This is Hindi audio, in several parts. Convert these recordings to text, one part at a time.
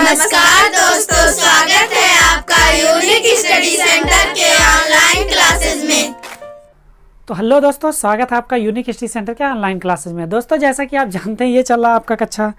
नमस्कार दोस्तों, स्वागत है आपका यूनिक स्टडी सेंटर के ऑनलाइन क्लासेस में। तो हेलो दोस्तों, स्वागत है आपका यूनिक स्टडी सेंटर के ऑनलाइन क्लासेस में। दोस्तों, जैसा कि आप जानते हैं, ये चल रहा है आपका कक्षा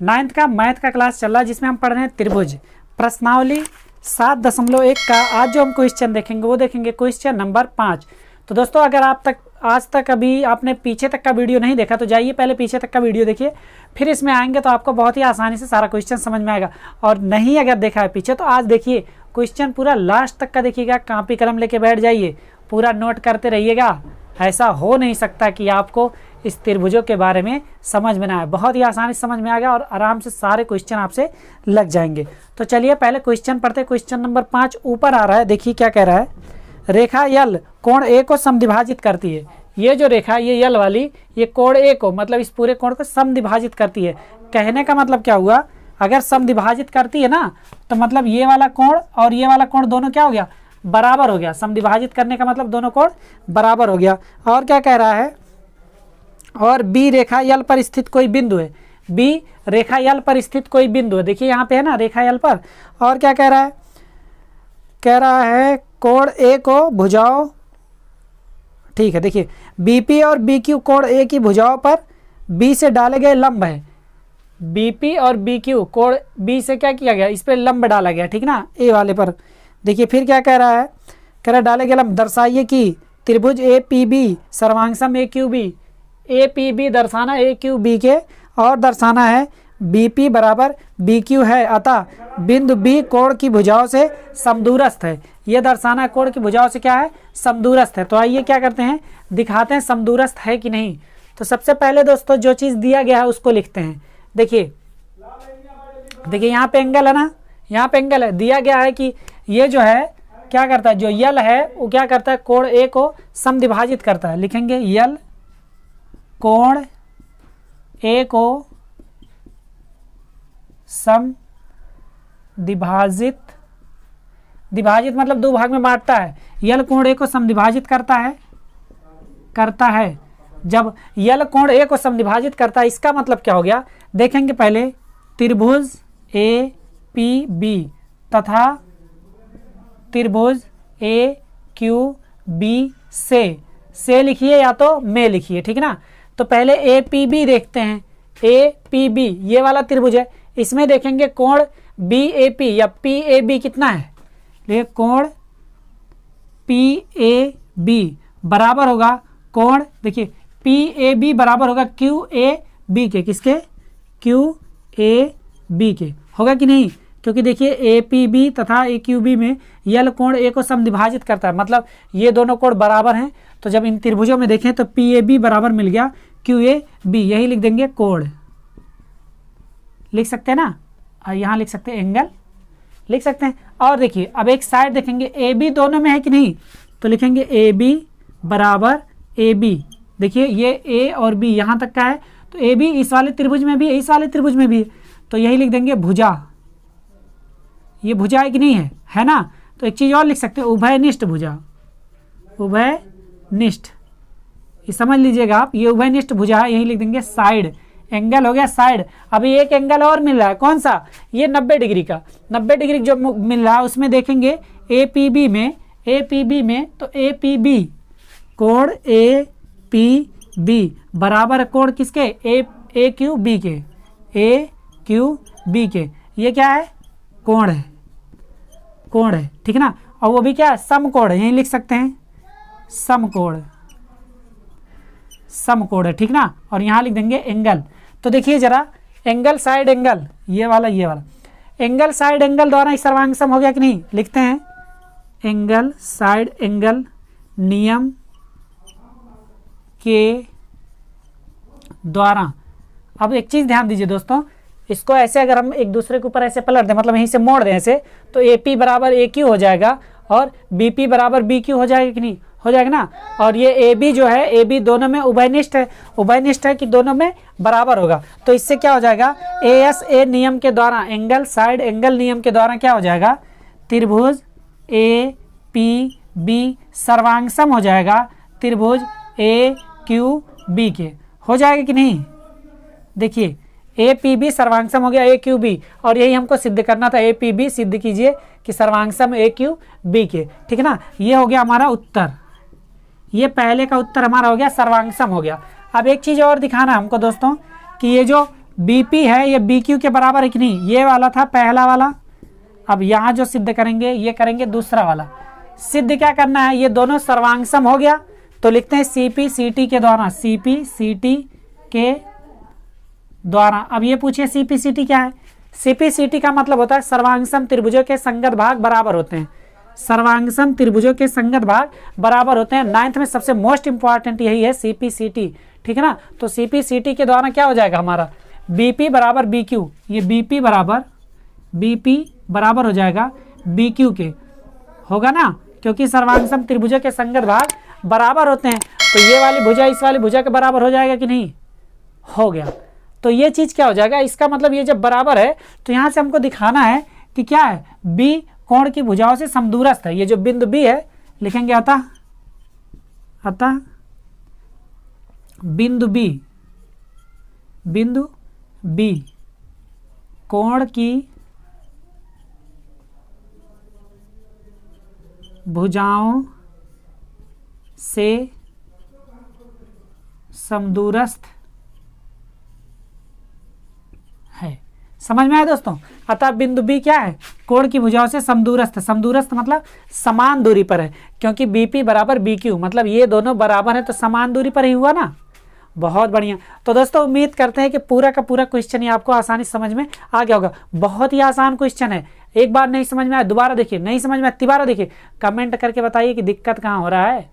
9th का मैथ का क्लास चल रहा है, जिसमें हम पढ़ रहे हैं त्रिभुज प्रश्नावली 7.1 का। आज जो हम क्वेश्चन देखेंगे वो देखेंगे क्वेश्चन नंबर 5। तो दोस्तों, अगर आप आज तक अभी आपने पीछे तक का वीडियो नहीं देखा तो जाइए पहले पीछे तक का वीडियो देखिए, फिर इसमें आएंगे तो आपको बहुत ही आसानी से सारा क्वेश्चन समझ में आएगा। और नहीं अगर देखा है पीछे तो आज देखिए क्वेश्चन पूरा लास्ट तक का देखिएगा, कॉपी कलम लेके बैठ जाइए, पूरा नोट करते रहिएगा। ऐसा हो नहीं सकता कि आपको इस त्रिभुजों के बारे में समझ में ना आए, बहुत ही आसानी से समझ में आएगा और आराम से सारे क्वेश्चन आपसे लग जाएंगे। तो चलिए पहले क्वेश्चन पढ़ते। क्वेश्चन नंबर 5 ऊपर आ रहा है, देखिए क्या कह रहा है। रेखा यल कोण ए को समद्विभाजित करती है। ये जो रेखा, ये यल वाली, ये कोण ए को, मतलब इस पूरे कोण को समद्विभाजित करती है। कहने का मतलब क्या हुआ, अगर समद्विभाजित करती है ना, तो मतलब ये वाला कोण और ये वाला कोण दोनों क्या हो गया, बराबर हो गया। समद्विभाजित करने का मतलब दोनों कोण बराबर हो गया। और क्या कह रहा है, और बी रेखा यल पर स्थित कोई बिंदु है। बी रेखा यल पर स्थित कोई बिंदु है, देखिए यहाँ पे है ना रेखा यल पर। और क्या कह रहा है, कह रहा है कोण ए को भुजाओं, ठीक है, देखिए बीपी और बीक्यू कोण ए की भुजाओं पर बी से डाले गए लंब है। बीपी और बीक्यू कोण बी से क्या किया गया, इस पर लंब डाला गया, ठीक ना, ए वाले पर। देखिए फिर क्या कह रहा है, कह रहा है डाले गए लंब दर्शाइए कि त्रिभुज ए पी बी सर्वांगसम A Q B. A P B दर्शाना ए क्यू बी के, और दर्शाना है बीपी बराबर बीक्यू है, अतः बिंदु बी कोण की भुजाओं से समदूरस्थ है। ये दर्शाना कोण की भुजाओं से क्या है, समदूरस्थ है। तो आइए क्या करते हैं, दिखाते हैं समदूरस्थ है कि नहीं। तो सबसे पहले दोस्तों जो चीज़ दिया गया है उसको लिखते हैं। देखिए यहाँ पे एंगल है ना, यहाँ पे एंगल है, दिया गया है कि ये जो है क्या करता है, जो यल है वो क्या करता है, कोण ए को समद्विभाजित करता है। लिखेंगे यल कोण ए को समद्विभाजित, द्विभाजित मतलब दो भाग में बांटता है। यल कोण ए को समद्विभाजित करता है। जब यल कोण ए को समद्विभाजित करता है, इसका मतलब क्या हो गया, देखेंगे पहले त्रिभुज ए पी बी तथा त्रिभुज ए क्यू बी से लिखिए या तो में लिखिए, ठीक ना। तो पहले ए पी बी देखते हैं। ए पी बी ये वाला त्रिभुज है, इसमें देखेंगे कोण बी ए पी या पी ए बी कितना है, ये कोण पी ए बी बराबर होगा कोण, देखिए पी ए बी बराबर होगा क्यू ए बी के। किसके, क्यू ए बी के, होगा कि नहीं, क्योंकि देखिए ए पी बी तथा ए क्यू बी में यल कोण ए को समद्विभाजित करता है, मतलब ये दोनों कोण बराबर हैं। तो जब इन त्रिभुजों में देखें तो पी ए बी बराबर मिल गया क्यू ए बी, यही लिख देंगे कोण, लिख सकते हैं ना। और यहाँ लिख सकते हैं एंगल, लिख सकते हैं। और देखिए अब एक साइड देखेंगे, ए बी दोनों में है कि नहीं, तो लिखेंगे ए बी बराबर ए बी। देखिए ये ए और बी यहाँ तक का है, तो ए बी इस वाले त्रिभुज में भी है, इस वाले त्रिभुज में भी है, तो यही लिख देंगे भुजा। ये भुजा है कि नहीं है ना। तो एक चीज़ और लिख सकते हैं, उभयनिष्ठ भुजा, उभयनिष्ठ, ये समझ लीजिएगा आप, ये उभयनिष्ठ भुजा है, यही लिख देंगे साइड। एंगल हो गया साइड। अभी एक एंगल और मिल रहा है, कौन सा, ये 90 डिग्री का। 90 डिग्री जो मिल रहा है उसमें देखेंगे ए पी बी में, तो ए पी बी कोण ए पी बी बराबर कोण किसके, ए क्यू बी के, ए क्यू बी के। ये क्या है, कोण है, ठीक ना। और वो भी क्या है, समकोण है, यही लिख सकते हैं समकोण है, ठीक ना। और यहाँ लिख देंगे एंगल। तो देखिए जरा, एंगल साइड एंगल, ये वाला एंगल साइड एंगल द्वारा इस सर्वांगसम हो गया कि नहीं। लिखते हैं एंगल साइड एंगल नियम के द्वारा। अब एक चीज़ ध्यान दीजिए दोस्तों, इसको ऐसे अगर हम एक दूसरे के ऊपर ऐसे पलट दें, मतलब यहीं से मोड़ दें ऐसे, तो ए पी बराबर ए क्यू हो जाएगा और बी पी बराबर बी क्यू हो जाएगा कि नहीं, हो जाएगा ना। और ये ए बी जो है, ए बी दोनों में उभयनिष्ठ है कि दोनों में बराबर होगा। तो इससे क्या हो जाएगा, ए एस ए नियम के द्वारा, एंगल साइड एंगल नियम के द्वारा क्या हो जाएगा, त्रिभुज ए पी बी सर्वांगसम हो जाएगा त्रिभुज ए क्यू बी के, हो जाएगा कि नहीं। देखिए ए पी बी सर्वांग हो गया ए क्यू बी, और यही हमको सिद्ध करना था, ए पी बी सिद्ध कीजिए कि सर्वांग ए क्यू बी के, ठीक है ना। ये हो गया हमारा उत्तर, ये पहले का उत्तर हमारा हो गया, सर्वांग हो गया। अब एक चीज़ और दिखाना हमको दोस्तों कि ये जो बी पी है ये बी क्यू के बराबर है कि नहीं, ये वाला था पहला वाला। अब यहाँ जो सिद्ध करेंगे ये करेंगे दूसरा वाला। सिद्ध क्या करना है, ये दोनों सर्वांग हो गया तो लिखते हैं सी पी सी टी के द्वारा, सी पी सी टी के द्वारा। अब ये पूछिए सी पी सी टी क्या है। सी पी सी टी का मतलब होता है सर्वांग त्रिभुजों के संगत भाग बराबर होते हैं, सर्वांग त्रिभुजों के संगत भाग बराबर होते हैं। 9th में सबसे मोस्ट इंपॉर्टेंट यही है सी पी सी टी, ठीक है ना। तो सी पी सी टी के द्वारा क्या हो जाएगा हमारा, बी पी बराबर बी क्यू, ये बी पी बराबर हो जाएगा बी क्यू के, होगा ना, क्योंकि सर्वांग त्रिभुजों के संगत भाग बराबर होते हैं। तो ये वाली भुजा इस वाली भुजा के बराबर हो जाएगा कि नहीं, हो गया। तो ये चीज क्या हो जाएगा, इसका मतलब ये जब बराबर है तो यहां से हमको दिखाना है कि क्या है, बी कोण की भुजाओं से समदूरस्थ है। ये जो बिंदु बी है लिखेंगे अतः बिंदु बी कोण की भुजाओं से समदूरस्थ है। समझ में आया दोस्तों। अतः बिंदु बी क्या है, कोण की भुजाओं से समदूरस्थ, समदूरस्थ मतलब समान दूरी पर है, क्योंकि बीपी बराबर बी क्यू, मतलब ये दोनों बराबर है तो समान दूरी पर ही हुआ ना। बहुत बढ़िया। तो दोस्तों उम्मीद करते हैं कि पूरा का पूरा क्वेश्चन ये आपको आसानी समझ में आ गया होगा। बहुत ही आसान क्वेश्चन है, एक बार नहीं समझ में आया दोबारा देखिए, नहीं समझ में आया दोबारा देखिए, कमेंट करके बताइए कि दिक्कत कहाँ हो रहा है,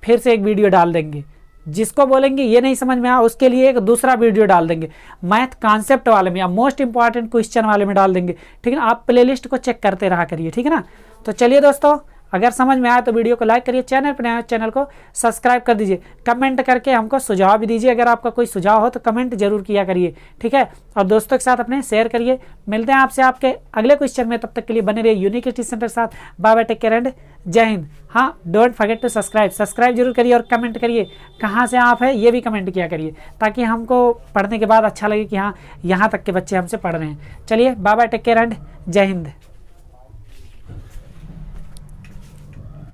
फिर से एक वीडियो डाल देंगे। जिसको बोलेंगे ये नहीं समझ में आया उसके लिए एक दूसरा वीडियो डाल देंगे, मैथ कॉन्सेप्ट वाले में या मोस्ट इंपॉर्टेंट क्वेश्चन वाले में डाल देंगे, ठीक है ना। आप प्लेलिस्ट को चेक करते रहा करिए, ठीक है ना। तो चलिए दोस्तों, अगर समझ में आया तो वीडियो को लाइक करिए, चैनल पर नया हो चैनल को सब्सक्राइब कर दीजिए, कमेंट करके हमको सुझाव भी दीजिए। अगर आपका कोई सुझाव हो तो कमेंट जरूर किया करिए, ठीक है। और दोस्तों के साथ अपने शेयर करिए। मिलते हैं आपसे आपके अगले क्वेश्चन में, तब तक के लिए बने रहिए यूनिक स्टडी सेंटर साथ। Bye bye, take care and जय हिंद। हाँ, डोंट फॉरगेट टू सब्सक्राइब जरूर करिए और कमेंट करिए कहाँ से आप है ये भी कमेंट किया करिए, ताकि हमको पढ़ने के बाद अच्छा लगे कि हाँ यहाँ तक के बच्चे हमसे पढ़ रहे हैं। चलिए bye bye, take care and जय हिंद।